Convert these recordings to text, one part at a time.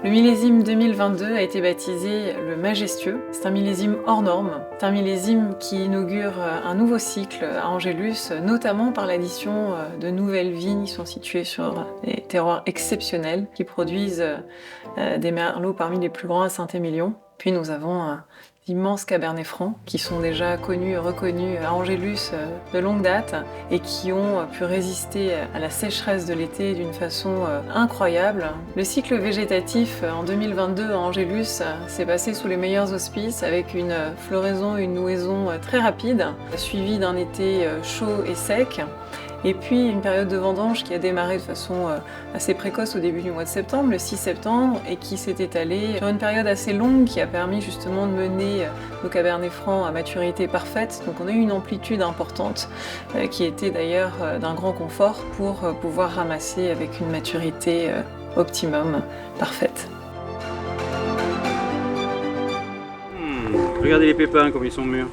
Le millésime 2022 a été baptisé le Majestueux. C'est un millésime hors norme. C'est un millésime qui inaugure un nouveau cycle à Angélus, notamment par l'addition de nouvelles vignes qui sont situées sur des terroirs exceptionnels qui produisent des merlots parmi les plus grands à Saint-Émilion. Puis nous avons d'immenses Cabernet Francs qui sont déjà connus et reconnus à Angélus de longue date et qui ont pu résister à la sécheresse de l'été d'une façon incroyable. Le cycle végétatif en 2022 à Angélus s'est passé sous les meilleurs auspices avec une floraison et une nouaison très rapide, suivie d'un été chaud et sec. Et puis une période de vendange qui a démarré de façon assez précoce au début du mois de septembre, le 6 septembre, et qui s'est étalée sur une période assez longue qui a permis justement de mener nos Cabernet Francs à maturité parfaite. Donc on a eu une amplitude importante qui était d'ailleurs d'un grand confort pour pouvoir ramasser avec une maturité optimum parfaite. Regardez les pépins comme ils sont mûrs.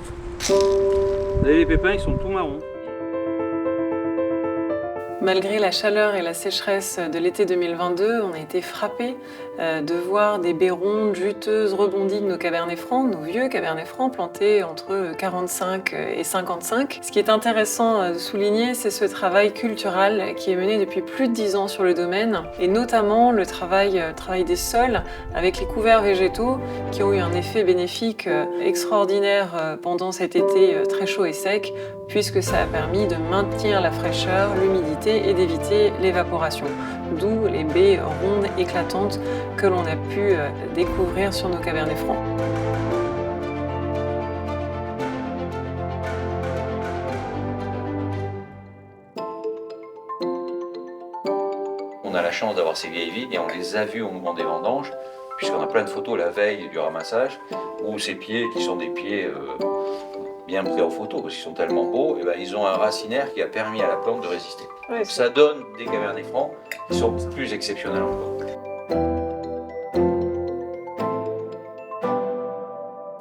Vous avez les pépins, ils sont tout marrons. Malgré la chaleur et la sécheresse de l'été 2022, on a été frappés de voir des baies rondes, juteuses, rebondies de nos Cabernet Francs, nos vieux Cabernet Francs plantés entre 45 et 55. Ce qui est intéressant de souligner, c'est ce travail cultural qui est mené depuis plus de 10 ans sur le domaine, et notamment le travail des sols avec les couverts végétaux qui ont eu un effet bénéfique extraordinaire pendant cet été très chaud et sec, puisque ça a permis de maintenir la fraîcheur, l'humidité et d'éviter l'évaporation. D'où les baies rondes éclatantes que l'on a pu découvrir sur nos Cabernet Francs. On a la chance d'avoir ces vieilles vignes et on les a vues au moment des vendanges, puisqu'on a plein de photos la veille du ramassage, où ces pieds, qui sont des pieds bien pris en photo, parce qu'ils sont tellement beaux, et ben, ils ont un racinaire qui a permis à la plante de résister. Ouais, ça donne des Cabernet Francs qui sont plus exceptionnels encore.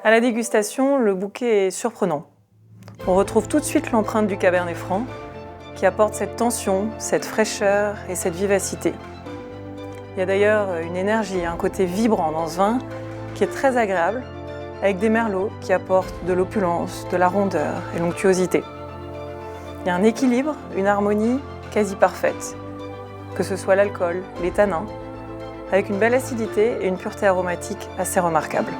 À la dégustation, le bouquet est surprenant. On retrouve tout de suite l'empreinte du Cabernet Franc qui apporte cette tension, cette fraîcheur et cette vivacité. Il y a d'ailleurs une énergie, un côté vibrant dans ce vin qui est très agréable, avec des merlots qui apportent de l'opulence, de la rondeur et l'onctuosité. Il y a un équilibre, une harmonie quasi parfaite, que ce soit l'alcool, les tanins, avec une belle acidité et une pureté aromatique assez remarquables.